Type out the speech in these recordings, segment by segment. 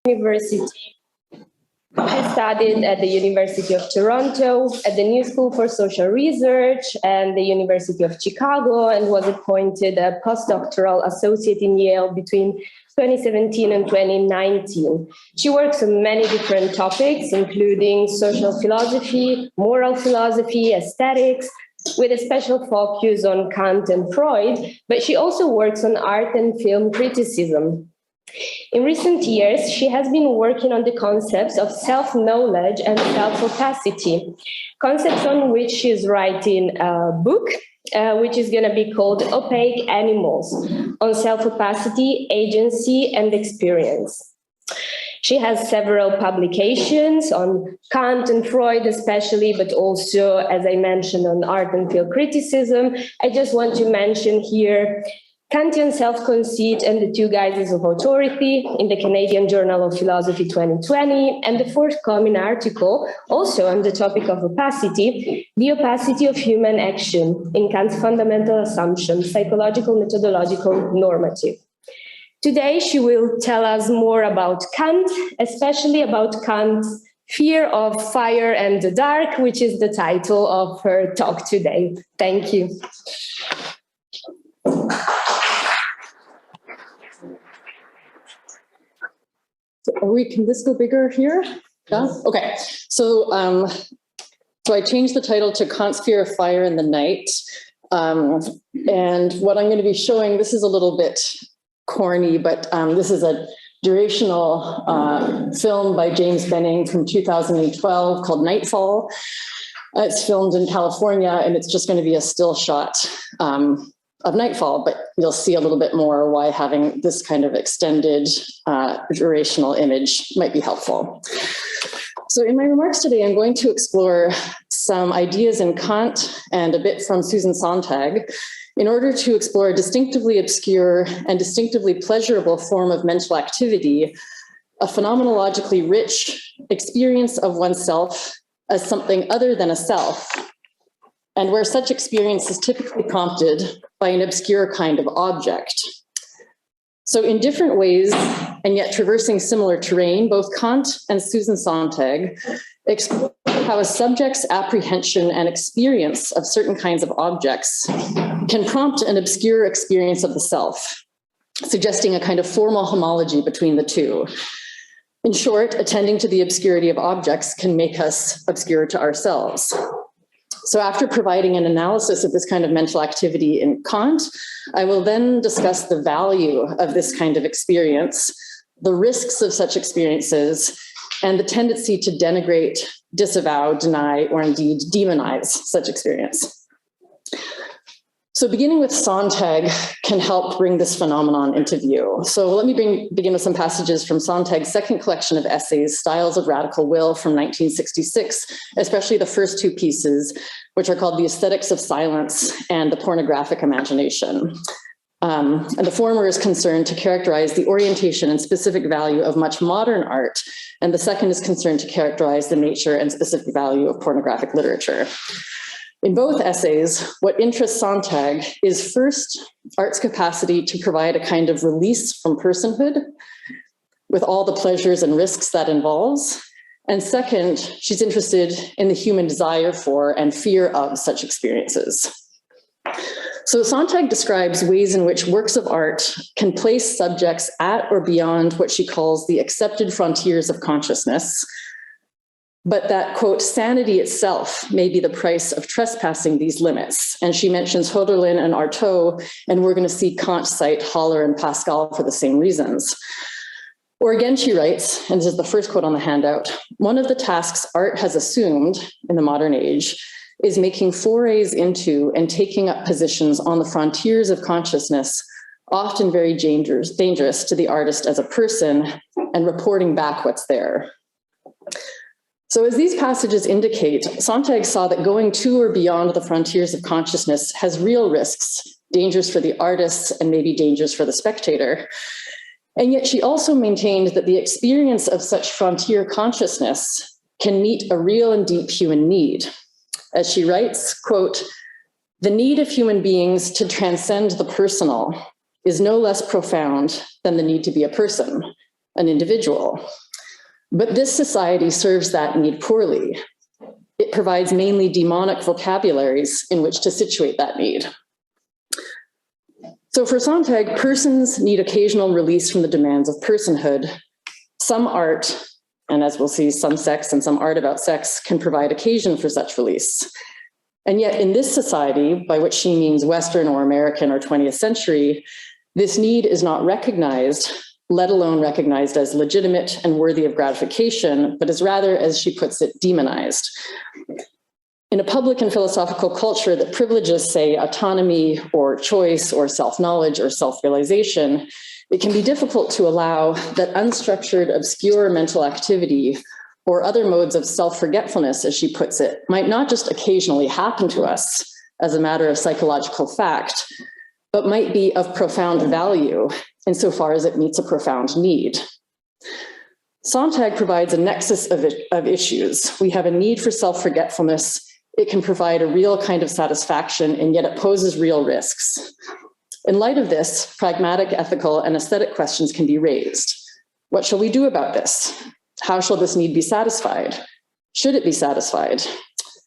University. I studied at the University of Toronto, at the New School for Social Research, and the University of Chicago, and was appointed a postdoctoral associate in Yale between 2017 and 2019. She works on many different topics, including social philosophy, moral philosophy, aesthetics, with a special focus on Kant and Freud, but she also works on art and film criticism. In recent years, she has been working on the concepts of self-knowledge and self-opacity, concepts on which she is writing a book, which is going to be called Opaque Animals, on self-opacity, agency, and experience. She has several publications on Kant and Freud especially, but also, as I mentioned, on art and film criticism. I just want to mention here Kantian Self-Conceit and the Two Guises of Authority in the Canadian Journal of Philosophy 2020, and the forthcoming article, also on the topic of opacity, The Opacity of Human Action in Kant's Fundamental Assumptions, Psychological, Methodological, Normative. Today, she will tell us more about Kant, especially about Kant's Fear of Fire and the Dark, which is the title of her talk today. Thank you. Can this go bigger here? Yeah? Okay. So I changed the title to Kant's Fear of Fire in the Night. And what I'm going to be showing, this is a little bit corny, but this is a durational film by James Benning from 2012 called Nightfall. It's filmed in California, and it's just going to be a still shot of nightfall, but you'll see a little bit more why having this kind of extended durational image might be helpful. So in my remarks today, I'm going to explore some ideas in Kant and a bit from Susan Sontag in order to explore a distinctively obscure and distinctively pleasurable form of mental activity, a phenomenologically rich experience of oneself as something other than a self, and where such experience is typically prompted by an obscure kind of object. So in different ways, and yet traversing similar terrain, both Kant and Susan Sontag explore how a subject's apprehension and experience of certain kinds of objects can prompt an obscure experience of the self, suggesting a kind of formal homology between the two. In short, attending to the obscurity of objects can make us obscure to ourselves. So after providing an analysis of this kind of mental activity in Kant, I will then discuss the value of this kind of experience, the risks of such experiences, and the tendency to denigrate, disavow, deny, or indeed demonize such experience. So beginning with Sontag can help bring this phenomenon into view. So let me begin with some passages from Sontag's second collection of essays, Styles of Radical Will from 1966, especially the first two pieces, which are called The Aesthetics of Silence and The Pornographic Imagination. And the former is concerned to characterize the orientation and specific value of much modern art, and the second is concerned to characterize the nature and specific value of pornographic literature. In both essays, what interests Sontag is first, art's capacity to provide a kind of release from personhood with all the pleasures and risks that involves. And second, she's interested in the human desire for and fear of such experiences. So Sontag describes ways in which works of art can place subjects at or beyond what she calls the accepted frontiers of consciousness, but that, quote, sanity itself may be the price of trespassing these limits. And she mentions Hölderlin and Artaud, and we're going to see Kant cite Haller and Pascal for the same reasons. Or again, she writes, and this is the first quote on the handout, one of the tasks art has assumed in the modern age is making forays into and taking up positions on the frontiers of consciousness, often very dangerous to the artist as a person, and reporting back what's there. So as these passages indicate, Sontag saw that going to or beyond the frontiers of consciousness has real risks, dangers for the artist and maybe dangers for the spectator. And yet she also maintained that the experience of such frontier consciousness can meet a real and deep human need. As she writes, quote, the need of human beings to transcend the personal is no less profound than the need to be a person. an individual. But this society serves that need poorly. It provides mainly demonic vocabularies in which to situate that need. So for Sontag, persons need occasional release from the demands of personhood. Some art, and as we'll see, some sex and some art about sex can provide occasion for such release. And yet in this society, by which she means Western or American or 20th century, this need is not recognized, let alone recognized as legitimate and worthy of gratification, but is rather, as she puts it, demonized. In a public and philosophical culture that privileges, say, autonomy or choice or self-knowledge or self-realization, it can be difficult to allow that unstructured, obscure mental activity or other modes of self-forgetfulness, as she puts it, might not just occasionally happen to us as a matter of psychological fact, but might be of profound value insofar as it meets a profound need. Sontag provides a nexus of issues. We have a need for self-forgetfulness. It can provide a real kind of satisfaction, and yet it poses real risks. In light of this, pragmatic, ethical, and aesthetic questions can be raised. What shall we do about this? How shall this need be satisfied? Should it be satisfied?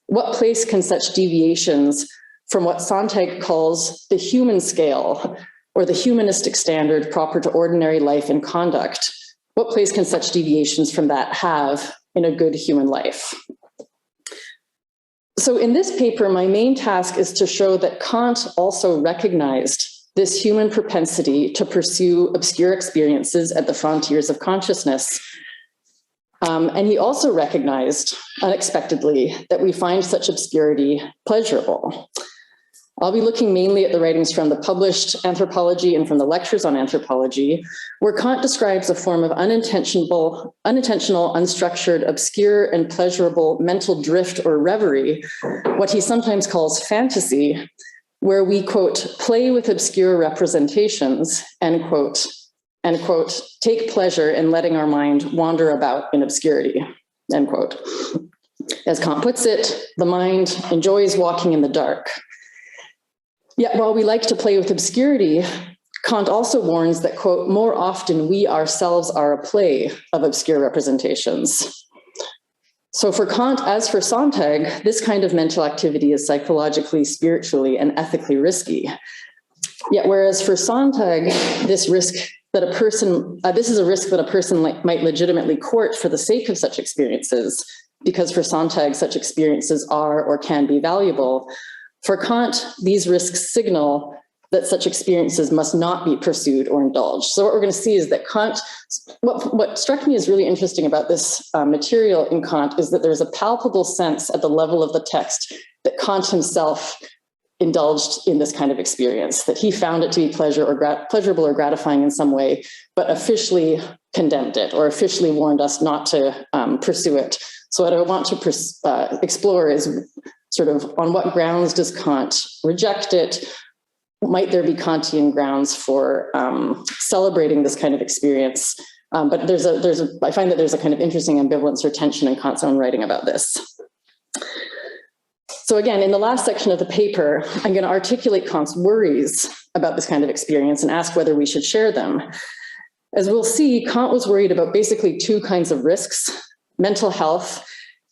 What place can such deviations from what Sontag calls the human scale, or the humanistic standard proper to ordinary life and conduct, what place can such deviations from that have in a good human life? So in this paper, my main task is to show that Kant also recognized this human propensity to pursue obscure experiences at the frontiers of consciousness. And he also recognized, unexpectedly, that we find such obscurity pleasurable. I'll be looking mainly at the writings from the published anthropology and from the lectures on anthropology, where Kant describes a form of unintentional, unstructured, obscure, and pleasurable mental drift or reverie, what he sometimes calls fantasy, where we, quote, play with obscure representations, end quote, take pleasure in letting our mind wander about in obscurity, end quote. As Kant puts it, the mind enjoys walking in the dark. Yet while we like to play with obscurity, Kant also warns that, quote, more often we ourselves are a play of obscure representations. So for Kant, as for Sontag, this kind of mental activity is psychologically, spiritually, and ethically risky. Yet whereas for Sontag, this is a risk that a person might legitimately court for the sake of such experiences, because for Sontag, such experiences are or can be valuable. For Kant, these risks signal that such experiences must not be pursued or indulged. So what we're going to see is that Kant, what struck me as really interesting about this material in Kant is that there's a palpable sense at the level of the text that Kant himself indulged in this kind of experience, that he found it to be pleasurable or gratifying in some way, but officially condemned it or officially warned us not to pursue it. So what I want to explore is sort of on what grounds does Kant reject it? Might there be Kantian grounds for celebrating this kind of experience? But I find that there's a kind of interesting ambivalence or tension in Kant's own writing about this. So again, in the last section of the paper, I'm going to articulate Kant's worries about this kind of experience and ask whether we should share them. As we'll see, Kant was worried about basically two kinds of risks: mental health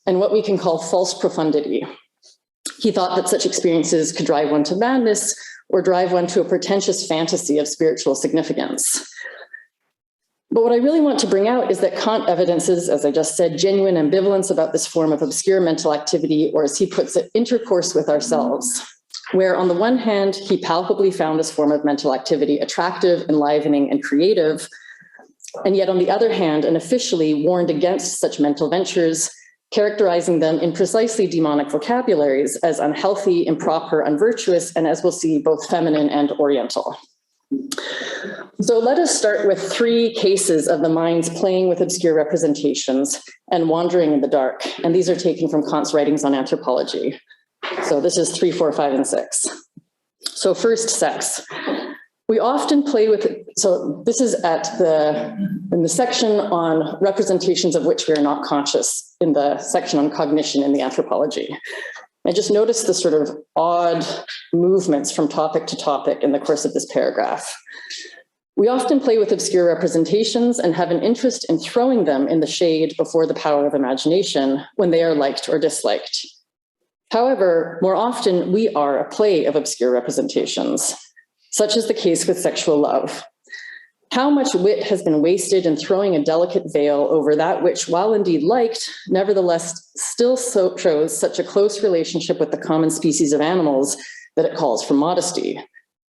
and what we can call false profundity. He thought that such experiences could drive one to madness or drive one to a pretentious fantasy of spiritual significance. But what I really want to bring out is that Kant evidences, as I just said, genuine ambivalence about this form of obscure mental activity, or as he puts it, intercourse with ourselves, where on the one hand, he palpably found this form of mental activity attractive, enlivening, and creative, and yet on the other hand, and officially warned against such mental ventures, characterizing them in precisely demonic vocabularies as unhealthy, improper, unvirtuous, and as we'll see, both feminine and oriental. So let us start with 3 cases of the mind's playing with obscure representations and wandering in the dark. And these are taken from Kant's writings on anthropology. So this is 3, 4, 5, and 6. So first, sex. We often play with, so this is in the section on representations of which we are not conscious, in the section on cognition in the anthropology. And just notice the sort of odd movements from topic to topic in the course of this paragraph. We often play with obscure representations and have an interest in throwing them in the shade before the power of imagination when they are liked or disliked. However, more often we are a play of obscure representations. Such is the case with sexual love. How much wit has been wasted in throwing a delicate veil over that which, while indeed liked, nevertheless still shows such a close relationship with the common species of animals that it calls for modesty.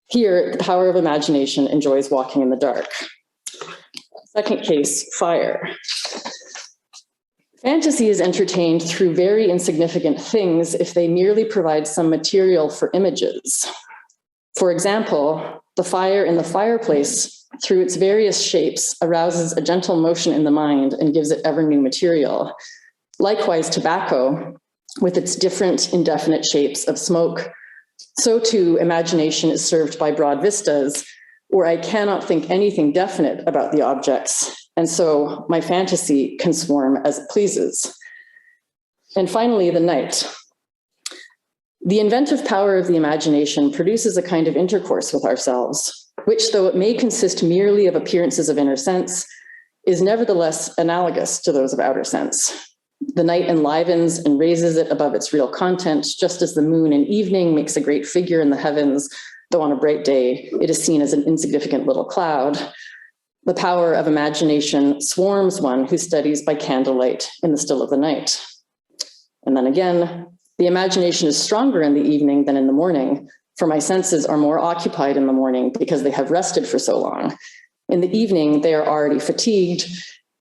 Here, the power of imagination enjoys walking in the dark. Second case, fire. Fantasy is entertained through very insignificant things if they merely provide some material for images. For example, the fire in the fireplace, through its various shapes, arouses a gentle motion in the mind and gives it ever new material. Likewise, tobacco, with its different indefinite shapes of smoke, so too imagination is served by broad vistas, where I cannot think anything definite about the objects, and so my fantasy can swarm as it pleases. And finally, the night. The inventive power of the imagination produces a kind of intercourse with ourselves, which, though it may consist merely of appearances of inner sense, is nevertheless analogous to those of outer sense. The night enlivens and raises it above its real content, just as the moon in evening makes a great figure in the heavens, though on a bright day it is seen as an insignificant little cloud. The power of imagination swarms one who studies by candlelight in the still of the night. And then again, the imagination is stronger in the evening than in the morning, for my senses are more occupied in the morning because they have rested for so long. In the evening, they are already fatigued,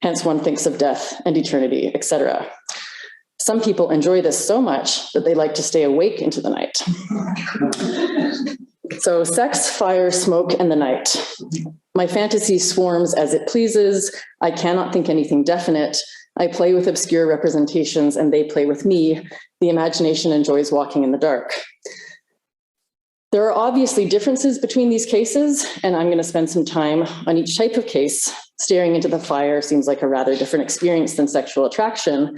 hence one thinks of death and eternity, etc. Some people enjoy this so much that they like to stay awake into the night. So sex, fire, smoke, and the night. My fantasy swarms as it pleases. I cannot think anything definite. I play with obscure representations and they play with me. The imagination enjoys walking in the dark. There are obviously differences between these cases, and I'm going to spend some time on each type of case. Staring into the fire seems like a rather different experience than sexual attraction.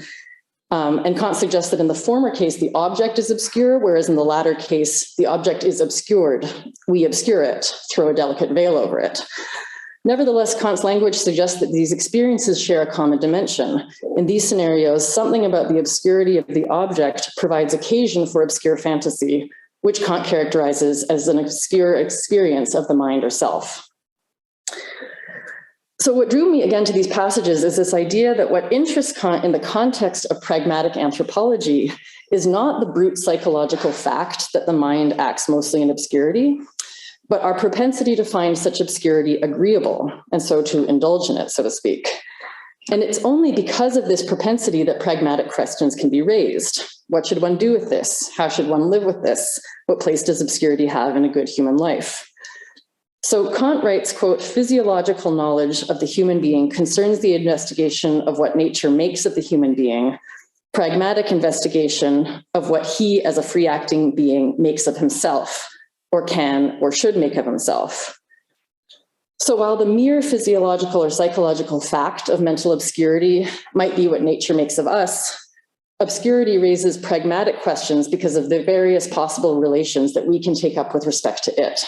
And Kant suggests that in the former case, the object is obscure, whereas in the latter case, the object is obscured. We obscure it, throw a delicate veil over it. Nevertheless, Kant's language suggests that these experiences share a common dimension. In these scenarios, something about the obscurity of the object provides occasion for obscure fantasy, which Kant characterizes as an obscure experience of the mind or self. So what drew me again to these passages is this idea that what interests Kant in the context of pragmatic anthropology is not the brute psychological fact that the mind acts mostly in obscurity, but our propensity to find such obscurity agreeable, and so to indulge in it, so to speak. And it's only because of this propensity that pragmatic questions can be raised. What should one do with this? How should one live with this? What place does obscurity have in a good human life? So Kant writes, quote, physiological knowledge of the human being concerns the investigation of what nature makes of the human being, pragmatic investigation of what he as a free-acting being makes of himself, or can or should make of himself. So while the mere physiological or psychological fact of mental obscurity might be what nature makes of us, obscurity raises pragmatic questions because of the various possible relations that we can take up with respect to it.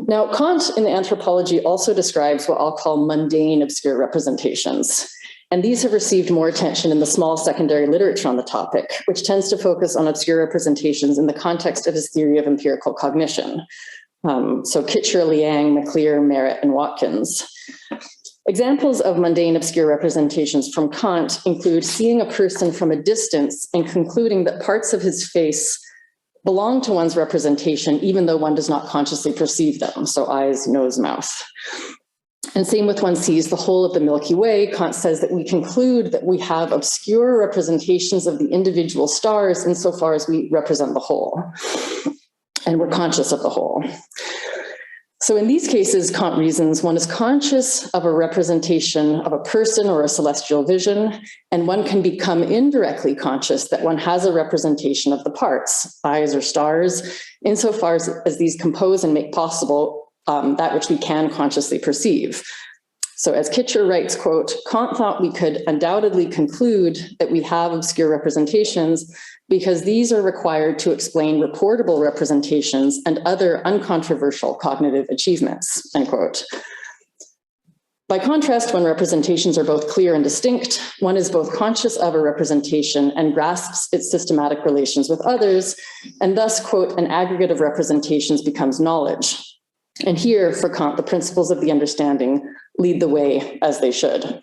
Now, Kant in the Anthropology also describes what I'll call mundane obscure representations. And these have received more attention in the small secondary literature on the topic, which tends to focus on obscure representations in the context of his theory of empirical cognition. So Kitcher, Liang, McClear, Merritt, and Watkins. Examples of mundane obscure representations from Kant include seeing a person from a distance and concluding that parts of his face belong to one's representation, even though one does not consciously perceive them. So eyes, nose, mouth. And same with one sees the whole of the Milky Way. Kant says that we conclude that we have obscure representations of the individual stars insofar as we represent the whole. And we're conscious of the whole. So in these cases, Kant reasons one is conscious of a representation of a person or a celestial vision, and one can become indirectly conscious that one has a representation of the parts, eyes or stars, insofar as these compose and make possible that which we can consciously perceive. So as Kitcher writes, quote, Kant thought we could undoubtedly conclude that we have obscure representations because these are required to explain reportable representations and other uncontroversial cognitive achievements, end quote. By contrast, when representations are both clear and distinct, one is both conscious of a representation and grasps its systematic relations with others, and thus, quote, an aggregate of representations becomes knowledge. And here, for Kant, the principles of the understanding lead the way as they should.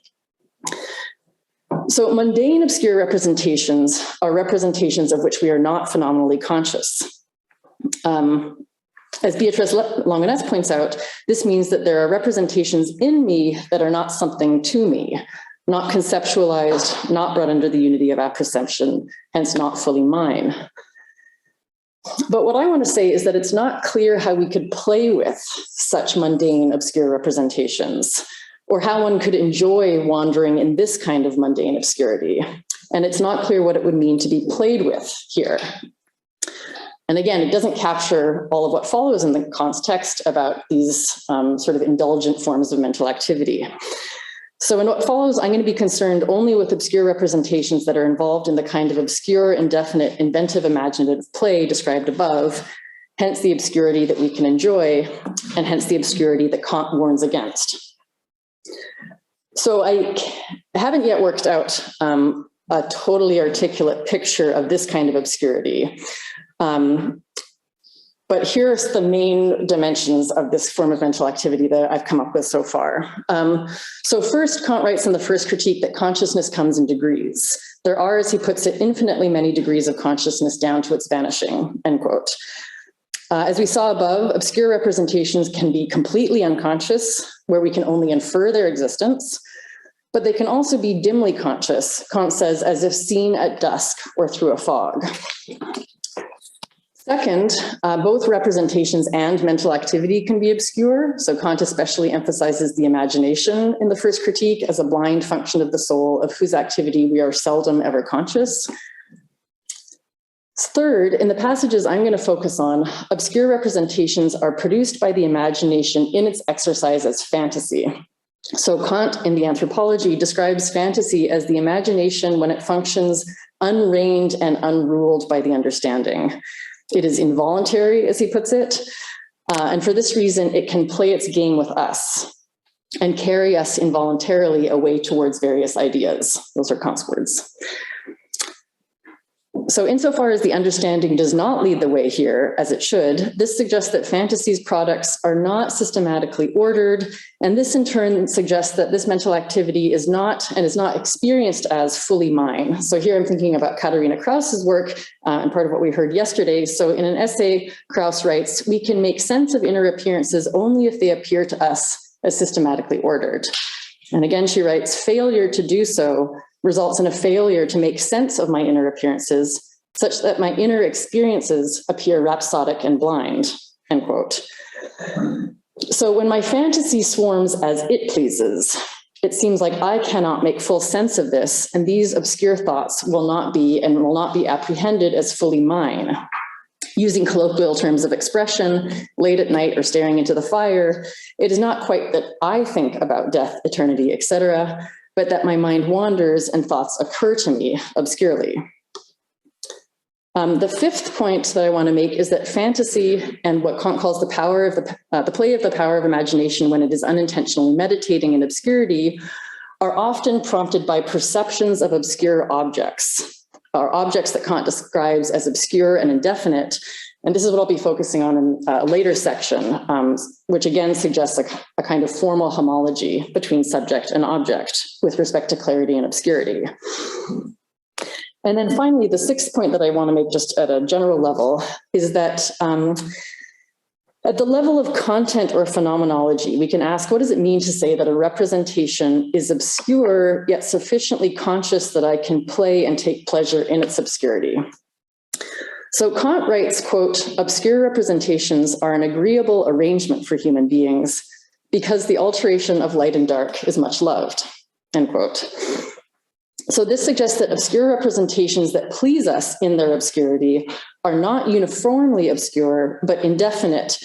So mundane obscure representations are representations of which we are not phenomenally conscious. As Beatrice Longaness points out, this means that there are representations in me that are not something to me, not conceptualized, not brought under the unity of apperception, hence not fully mine. But what I want to say is that it's not clear how we could play with such mundane obscure representations, or how one could enjoy wandering in this kind of mundane obscurity. And it's not clear what it would mean to be played with here. And again, it doesn't capture all of what follows in the Kant's text about these sort of indulgent forms of mental activity. So in what follows, I'm going to be concerned only with obscure representations that are involved in the kind of obscure, indefinite, inventive, imaginative play described above, hence the obscurity that we can enjoy, and hence the obscurity that Kant warns against. So I haven't yet worked out a totally articulate picture of this kind of obscurity. But here's the main dimensions of this form of mental activity that I've come up with so far. So first, Kant writes in the first critique that consciousness comes in degrees. There are, as he puts it, infinitely many degrees of consciousness down to its vanishing, end quote. As we saw above, obscure representations can be completely unconscious, where we can only infer their existence, but they can also be dimly conscious, Kant says, as if seen at dusk or through a fog. Second, both representations and mental activity can be obscure. So Kant especially emphasizes the imagination in the first critique as a blind function of the soul of whose activity we are seldom ever conscious. Third, in the passages I'm going to focus on, obscure representations are produced by the imagination in its exercise as fantasy. So Kant in the Anthropology describes fantasy as the imagination when it functions unreined and unruled by the understanding. It is involuntary, as he puts it, and for this reason, it can play its game with us and carry us involuntarily away towards various ideas. Those are Kant's words. So insofar as the understanding does not lead the way here, as it should, this suggests that fantasy's products are not systematically ordered, and this in turn suggests that this mental activity is not experienced as fully mine. So here I'm thinking about Katharina Kraus's work and part of what we heard yesterday. So in an essay, Kraus writes, "We can make sense of inner appearances only if they appear to us as systematically ordered." And again, she writes, "Failure to do so results in a failure to make sense of my inner appearances such that my inner experiences appear rhapsodic and blind," end quote. So when my fantasy swarms as it pleases, it seems like I cannot make full sense of this, and these obscure thoughts will not be apprehended as fully mine. Using colloquial terms of expression, late at night or staring into the fire, it is not quite that I think about death, eternity, etc., but that my mind wanders and thoughts occur to me obscurely. The fifth point that I want to make is that fantasy and what Kant calls the power of the play of the power of imagination when it is unintentionally meditating in obscurity are often prompted by perceptions of obscure objects, or objects that Kant describes as obscure and indefinite. And this is what I'll be focusing on in a later section, which again suggests a kind of formal homology between subject and object with respect to clarity and obscurity. And then finally, the sixth point that I want to make just at a general level is that at the level of content or phenomenology, we can ask, what does it mean to say that a representation is obscure, yet sufficiently conscious that I can play and take pleasure in its obscurity? So Kant writes, quote, "Obscure representations are an agreeable arrangement for human beings because the alteration of light and dark is much loved," end quote. So this suggests that obscure representations that please us in their obscurity are not uniformly obscure, but indefinite,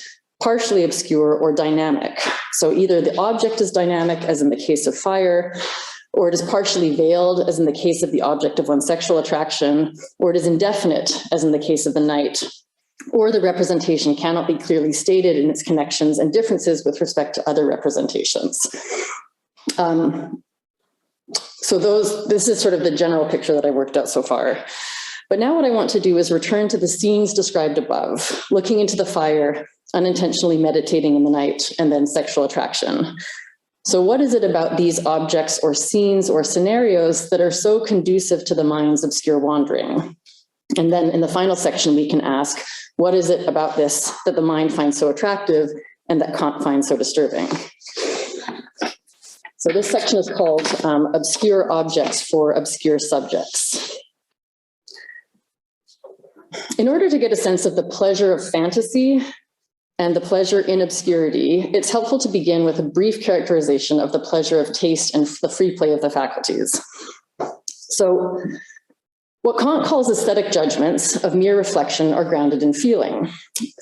partially obscure, or dynamic. So either the object is dynamic, as in the case of fire, or it is partially veiled, as in the case of the object of one's sexual attraction, or it is indefinite, as in the case of the night, or the representation cannot be clearly stated in its connections and differences with respect to other representations. This is sort of the general picture that I worked out so far. But now what I want to do is return to the scenes described above, looking into the fire, unintentionally meditating in the night, and then sexual attraction. So what is it about these objects or scenes or scenarios that are so conducive to the mind's obscure wandering? And then in the final section, we can ask, what is it about this that the mind finds so attractive and that Kant finds so disturbing? So this section is called Obscure Objects for Obscure Subjects. In order to get a sense of the pleasure of fantasy and the pleasure in obscurity, it's helpful to begin with a brief characterization of the pleasure of taste and the free play of the faculties. So what Kant calls aesthetic judgments of mere reflection are grounded in feeling.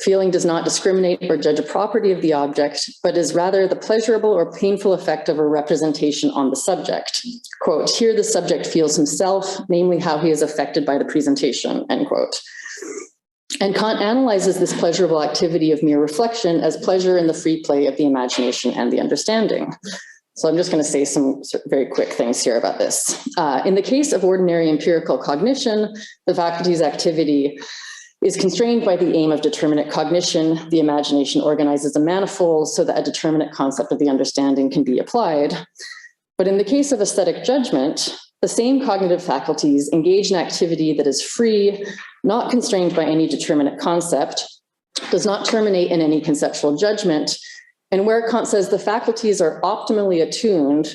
Feeling does not discriminate or judge a property of the object, but is rather the pleasurable or painful effect of a representation on the subject. Quote, here the subject feels himself, namely how he is affected by the presentation, end quote. And Kant analyzes this pleasurable activity of mere reflection as pleasure in the free play of the imagination and the understanding. So I'm just going to say some very quick things here about this. In the case of ordinary empirical cognition, the faculty's activity is constrained by the aim of determinate cognition. The imagination organizes a manifold so that a determinate concept of the understanding can be applied. But in the case of aesthetic judgment, the same cognitive faculties engage in activity that is free, not constrained by any determinate concept, does not terminate in any conceptual judgment, and where Kant says the faculties are optimally attuned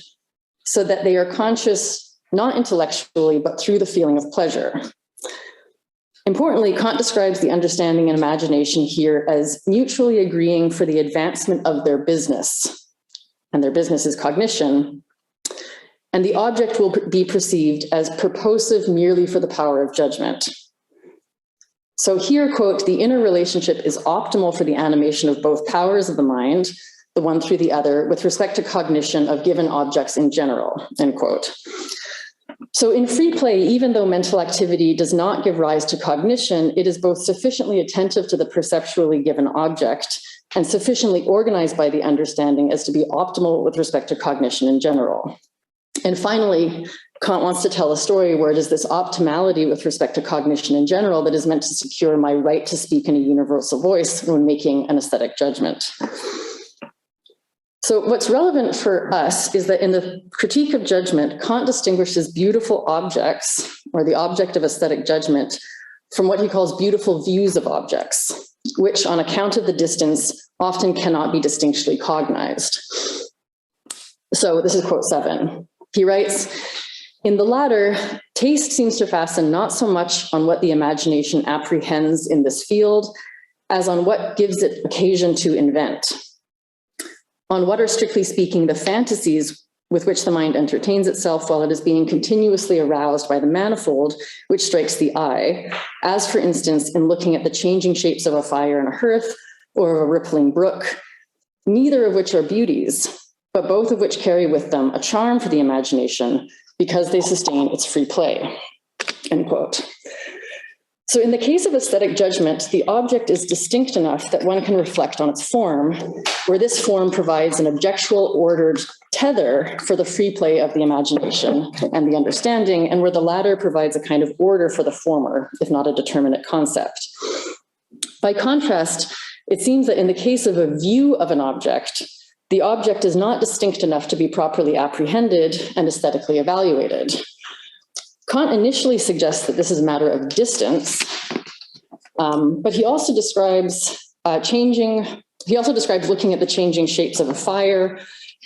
so that they are conscious, not intellectually, but through the feeling of pleasure. Importantly, Kant describes the understanding and imagination here as mutually agreeing for the advancement of their business, and their business is cognition, and the object will be perceived as purposive merely for the power of judgment. So here, quote, the inner relationship is optimal for the animation of both powers of the mind, the one through the other, with respect to cognition of given objects in general, end quote. So in free play, even though mental activity does not give rise to cognition, it is both sufficiently attentive to the perceptually given object and sufficiently organized by the understanding as to be optimal with respect to cognition in general. And finally, Kant wants to tell a story where it is this optimality with respect to cognition in general that is meant to secure my right to speak in a universal voice when making an aesthetic judgment. So what's relevant for us is that in the critique of judgment, Kant distinguishes beautiful objects, or the object of aesthetic judgment, from what he calls beautiful views of objects, which on account of the distance often cannot be distinctly cognized. So this is quote 7. He writes, in the latter, taste seems to fasten not so much on what the imagination apprehends in this field as on what gives it occasion to invent, on what are strictly speaking the fantasies with which the mind entertains itself while it is being continuously aroused by the manifold which strikes the eye, as for instance in looking at the changing shapes of a fire and a hearth or of a rippling brook, neither of which are beauties, but both of which carry with them a charm for the imagination because they sustain its free play, end quote. So in the case of aesthetic judgment, the object is distinct enough that one can reflect on its form, where this form provides an objectual ordered tether for the free play of the imagination and the understanding, and where the latter provides a kind of order for the former, if not a determinate concept. By contrast, it seems that in the case of a view of an object, the object is not distinct enough to be properly apprehended and aesthetically evaluated. Kant initially suggests that this is a matter of distance, but he also describes looking at the changing shapes of a fire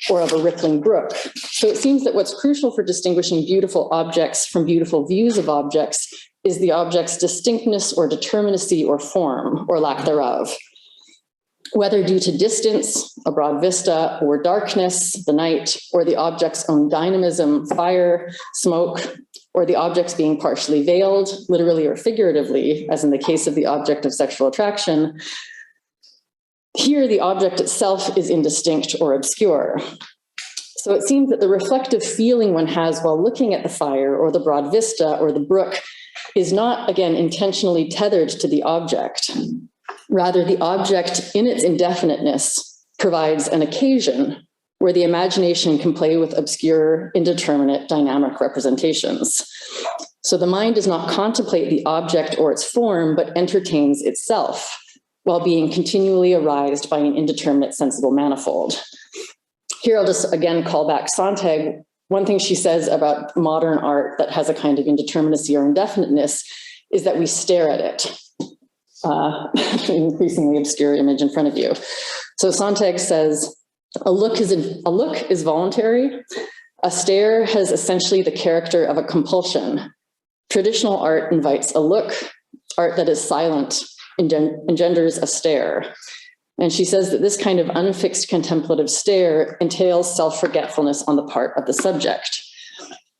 or of a rippling brook. So it seems that what's crucial for distinguishing beautiful objects from beautiful views of objects is the object's distinctness or determinacy or form or lack thereof. Whether due to distance, a broad vista, or darkness, the night, or the object's own dynamism, fire, smoke, or the objects being partially veiled, literally or figuratively, as in the case of the object of sexual attraction, here the object itself is indistinct or obscure. So it seems that the reflective feeling one has while looking at the fire or the broad vista or the brook is not, again, intentionally tethered to the object. Rather, the object in its indefiniteness provides an occasion where the imagination can play with obscure, indeterminate, dynamic representations. So the mind does not contemplate the object or its form, but entertains itself, while being continually arised by an indeterminate sensible manifold. Here I'll just again call back Sontag. One thing she says about modern art that has a kind of indeterminacy or indefiniteness is that we stare at it. An increasingly obscure image in front of you. So Sontag says, a look is voluntary. A stare has essentially the character of a compulsion. Traditional art invites a look. Art that is silent engenders a stare. And she says that this kind of unfixed contemplative stare entails self-forgetfulness on the part of the subject.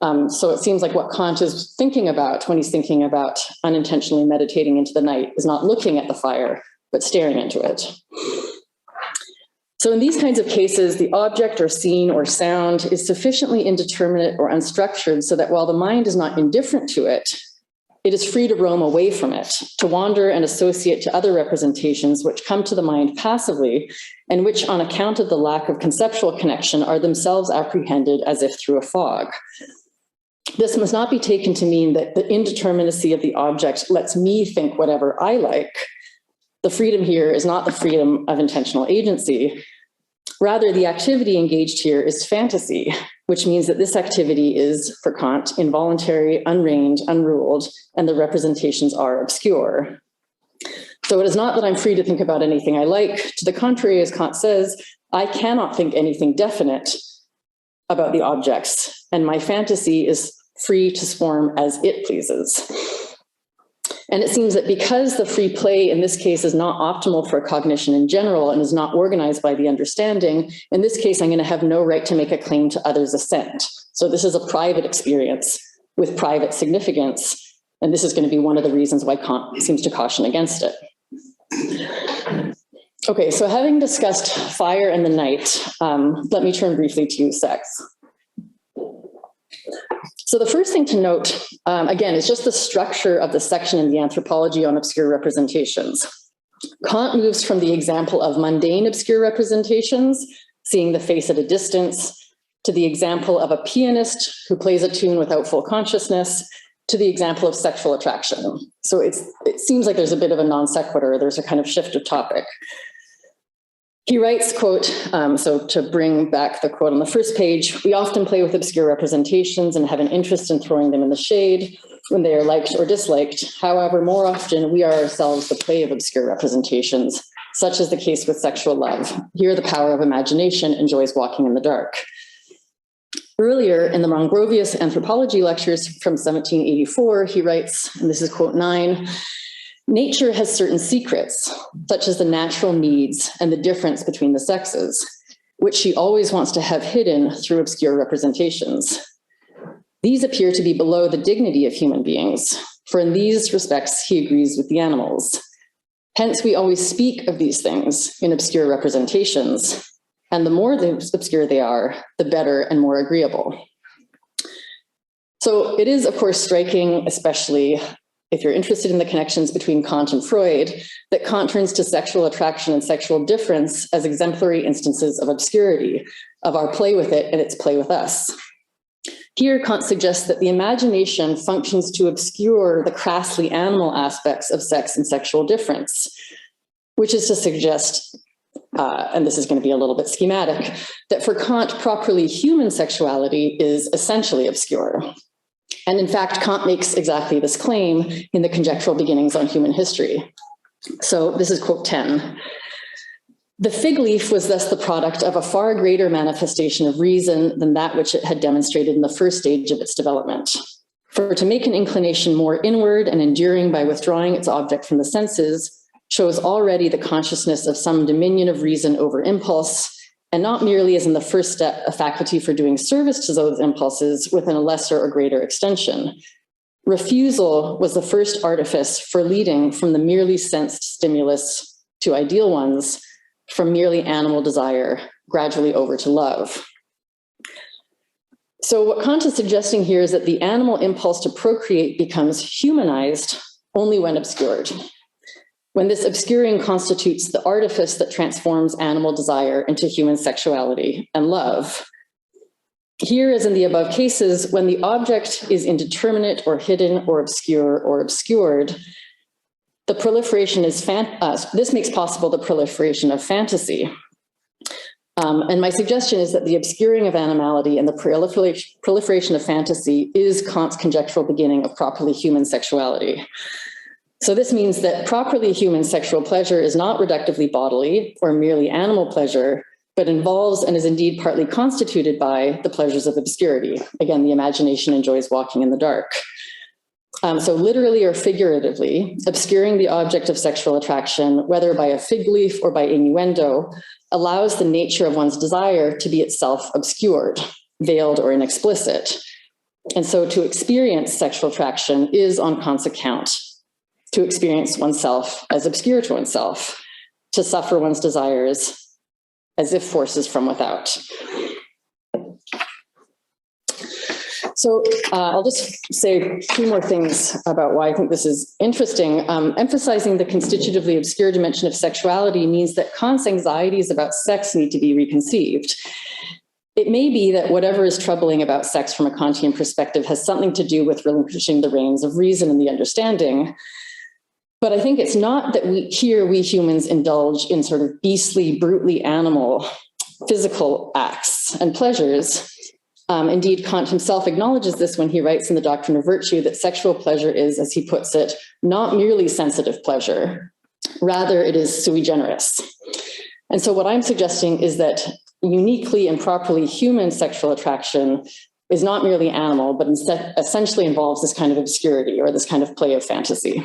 So it seems like what Kant is thinking about when he's thinking about unintentionally meditating into the night is not looking at the fire, but staring into it. So in these kinds of cases, the object or scene or sound is sufficiently indeterminate or unstructured so that while the mind is not indifferent to it, it is free to roam away from it, to wander and associate to other representations which come to the mind passively and which, on account of the lack of conceptual connection, are themselves apprehended as if through a fog. This must not be taken to mean that the indeterminacy of the object lets me think whatever I like. The freedom here is not the freedom of intentional agency. Rather, the activity engaged here is fantasy, which means that this activity is, for Kant, involuntary, unreined, unruled, and the representations are obscure. So it is not that I'm free to think about anything I like. To the contrary, as Kant says, I cannot think anything definite about the objects, and my fantasy is free to swarm as it pleases. And it seems that because the free play in this case is not optimal for cognition in general and is not organized by the understanding, in this case, I'm going to have no right to make a claim to others' assent. So this is a private experience with private significance, and this is going to be one of the reasons why Kant seems to caution against it. Okay, so having discussed fire and the night, let me turn briefly to sex. So the first thing to note, again, is just the structure of the section in the Anthropology on Obscure Representations. Kant moves from the example of mundane obscure representations, seeing the face at a distance, to the example of a pianist who plays a tune without full consciousness, to the example of sexual attraction. So it seems like there's a bit of a non sequitur, there's a kind of shift of topic. He writes, quote, so to bring back the quote on the first page, we often play with obscure representations and have an interest in throwing them in the shade when they are liked or disliked. However, more often we are ourselves the prey of obscure representations, such as the case with sexual love. Here, the power of imagination enjoys walking in the dark. Earlier in the Mongrovius Anthropology Lectures from 1784, he writes, and this is quote 9, nature has certain secrets, such as the natural needs and the difference between the sexes, which she always wants to have hidden through obscure representations. These appear to be below the dignity of human beings, for in these respects he agrees with the animals. Hence, we always speak of these things in obscure representations, and the more obscure they are, the better and more agreeable. So it is, of course, striking, especially if you're interested in the connections between Kant and Freud, that Kant turns to sexual attraction and sexual difference as exemplary instances of obscurity, of our play with it and its play with us. Here, Kant suggests that the imagination functions to obscure the crassly animal aspects of sex and sexual difference, which is to suggest, and this is going to be a little bit schematic, that for Kant, properly human sexuality is essentially obscure. And in fact, Kant makes exactly this claim in the Conjectural Beginnings on Human History. So this is quote 10. The fig leaf was thus the product of a far greater manifestation of reason than that which it had demonstrated in the first stage of its development. For to make an inclination more inward and enduring by withdrawing its object from the senses shows already the consciousness of some dominion of reason over impulse, and not merely as in the first step a faculty for doing service to those impulses within a lesser or greater extension. Refusal was the first artifice for leading from the merely sensed stimulus to ideal ones, from merely animal desire, gradually over to love. So what Kant is suggesting here is that the animal impulse to procreate becomes humanized only when obscured, when this obscuring constitutes the artifice that transforms animal desire into human sexuality and love. Here, as in the above cases, when the object is indeterminate or hidden or obscure or obscured, the proliferation is this makes possible the proliferation of fantasy. And my suggestion is that the obscuring of animality and the proliferation of fantasy is Kant's conjectural beginning of properly human sexuality. So this means that properly human sexual pleasure is not reductively bodily or merely animal pleasure, but involves and is indeed partly constituted by the pleasures of obscurity. Again, the imagination enjoys walking in the dark. So literally or figuratively, obscuring the object of sexual attraction, whether by a fig leaf or by innuendo, allows the nature of one's desire to be itself obscured, veiled, or inexplicit. And so to experience sexual attraction is, on Kant's account, to experience oneself as obscure to oneself, to suffer one's desires as if forces from without. So I'll just say two more things about why I think this is interesting. Emphasizing the constitutively obscure dimension of sexuality means that Kant's anxieties about sex need to be reconceived. It may be that whatever is troubling about sex from a Kantian perspective has something to do with relinquishing the reins of reason and the understanding. But I think it's not that we humans indulge in sort of beastly, brutally animal physical acts and pleasures. Indeed, Kant himself acknowledges this when he writes in The Doctrine of Virtue that sexual pleasure is, as he puts it, not merely sensitive pleasure, rather it is sui generis. And so what I'm suggesting is that uniquely and properly human sexual attraction is not merely animal, but instead essentially involves this kind of obscurity or this kind of play of fantasy.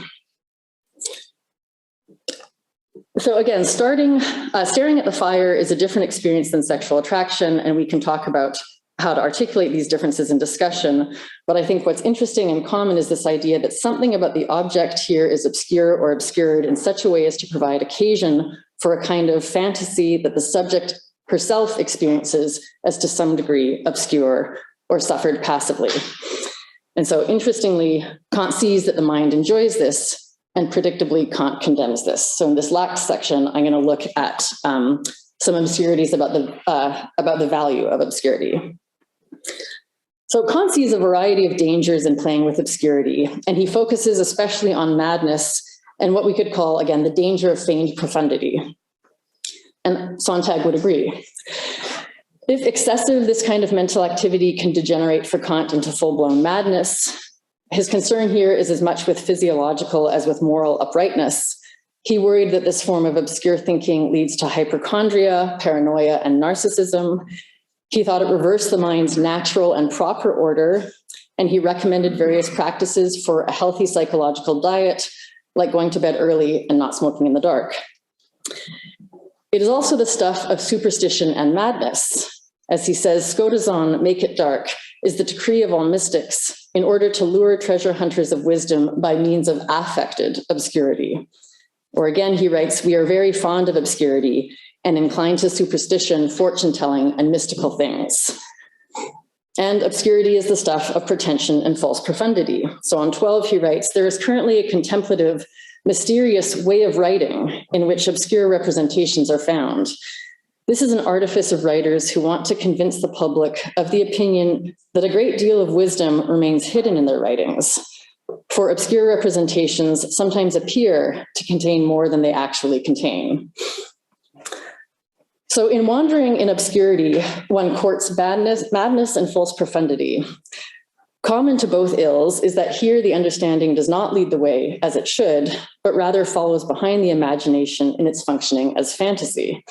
So again, staring at the fire is a different experience than sexual attraction, and we can talk about how to articulate these differences in discussion. But I think what's interesting and common is this idea that something about the object here is obscure or obscured in such a way as to provide occasion for a kind of fantasy that the subject herself experiences as to some degree obscure or suffered passively. And so interestingly, Kant sees that the mind enjoys this, and predictably Kant condemns this. So in this last section, I'm going to look at some obscurities about the value of obscurity. So Kant sees a variety of dangers in playing with obscurity, and he focuses especially on madness and what we could call, again, the danger of feigned profundity. And Sontag would agree. If excessive, this kind of mental activity can degenerate for Kant into full-blown madness. His concern here is as much with physiological as with moral uprightness. He worried that this form of obscure thinking leads to hypochondria, paranoia, and narcissism. He thought it reversed the mind's natural and proper order, and he recommended various practices for a healthy psychological diet, like going to bed early and not smoking in the dark. It is also the stuff of superstition and madness. As he says, Skodazon, make it dark, is the decree of all mystics in order to lure treasure hunters of wisdom by means of affected obscurity. Or again, he writes, we are very fond of obscurity and inclined to superstition, fortune-telling, and mystical things. And obscurity is the stuff of pretension and false profundity. So on 12, he writes, there is currently a contemplative, mysterious way of writing in which obscure representations are found. This is an artifice of writers who want to convince the public of the opinion that a great deal of wisdom remains hidden in their writings. For obscure representations sometimes appear to contain more than they actually contain. So in wandering in obscurity, one courts madness and false profundity. Common to both ills is that here the understanding does not lead the way as it should, but rather follows behind the imagination in its functioning as fantasy.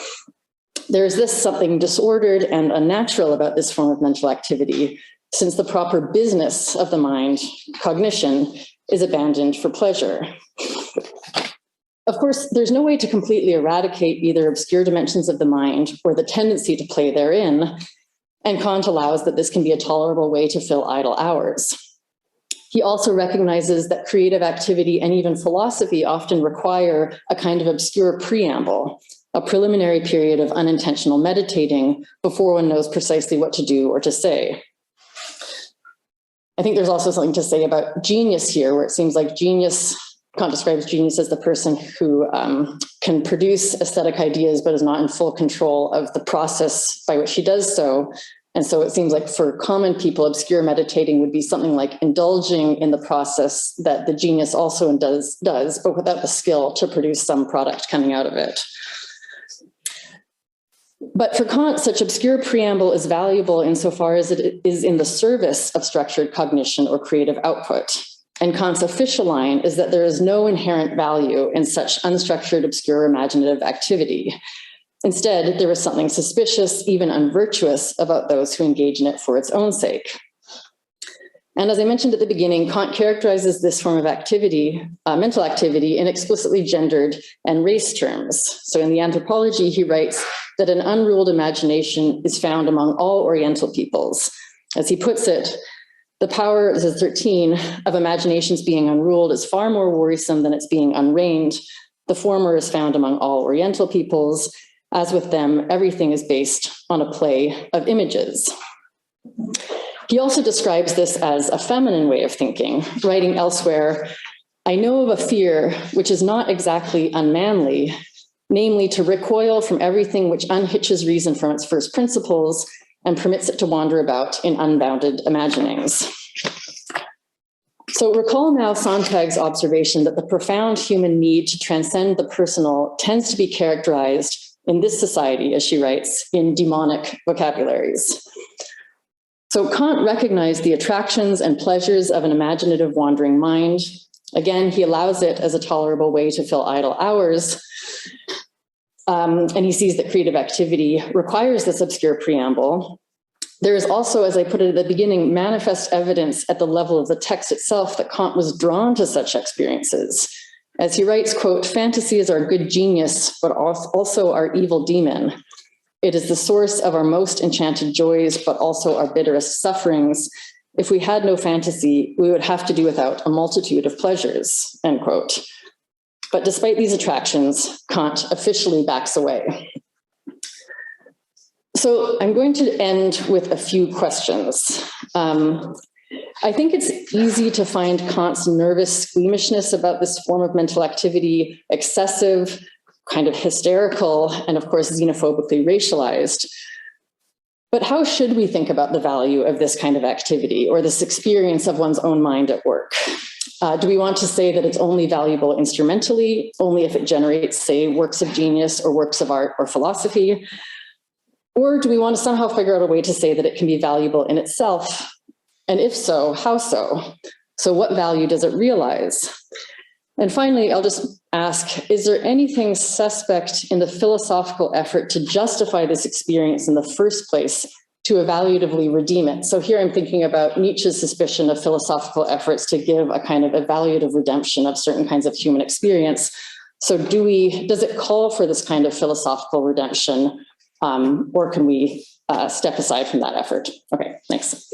There is this something disordered and unnatural about this form of mental activity, since the proper business of the mind, cognition, is abandoned for pleasure. Of course, there's no way to completely eradicate either obscure dimensions of the mind or the tendency to play therein, and Kant allows that this can be a tolerable way to fill idle hours. He also recognizes that creative activity and even philosophy often require a kind of obscure preamble, a preliminary period of unintentional meditating before one knows precisely what to do or to say. I think there's also something to say about genius here, where it seems like genius, Kant describes genius as the person who can produce aesthetic ideas, but is not in full control of the process by which he does so. And so it seems like for common people, obscure meditating would be something like indulging in the process that the genius also does, but without the skill to produce some product coming out of it. But for Kant, such obscure preamble is valuable insofar as it is in the service of structured cognition or creative output. And Kant's official line is that there is no inherent value in such unstructured, obscure, imaginative activity. Instead, there is something suspicious, even unvirtuous, about those who engage in it for its own sake. And as I mentioned at the beginning, Kant characterizes this form of activity, mental activity, in explicitly gendered and race terms. So in the Anthropology, he writes that an unruled imagination is found among all Oriental peoples. As he puts it, the power, this is 13, of imaginations being unruled is far more worrisome than its being unreined. The former is found among all Oriental peoples. As with them, everything is based on a play of images. He also describes this as a feminine way of thinking, writing elsewhere, I know of a fear which is not exactly unmanly, namely to recoil from everything which unhitches reason from its first principles and permits it to wander about in unbounded imaginings. So recall now Sontag's observation that the profound human need to transcend the personal tends to be characterized in this society, as she writes, in demonic vocabularies. So Kant recognized the attractions and pleasures of an imaginative wandering mind. Again, he allows it as a tolerable way to fill idle hours. And he sees that creative activity requires this obscure preamble. There is also, as I put it at the beginning, manifest evidence at the level of the text itself that Kant was drawn to such experiences. As he writes, quote, fantasy is our good genius, but also our evil demon. It is the source of our most enchanted joys, but also our bitterest sufferings. If we had no fantasy, we would have to do without a multitude of pleasures, end quote. But despite these attractions, Kant officially backs away. So I'm going to end with a few questions. I think it's easy to find Kant's nervous squeamishness about this form of mental activity excessive, kind of hysterical, and of course, xenophobically racialized. But how should we think about the value of this kind of activity or this experience of one's own mind at work? Do we want to say that it's only valuable instrumentally, only if it generates, say, works of genius or works of art or philosophy? Or do we want to somehow figure out a way to say that it can be valuable in itself? And if so, how so? So what value does it realize? And finally, I'll just ask, is there anything suspect in the philosophical effort to justify this experience in the first place, to evaluatively redeem it? So here I'm thinking about Nietzsche's suspicion of philosophical efforts to give a kind of evaluative redemption of certain kinds of human experience. So does it call for this kind of philosophical redemption, or can we step aside from that effort? Okay, thanks.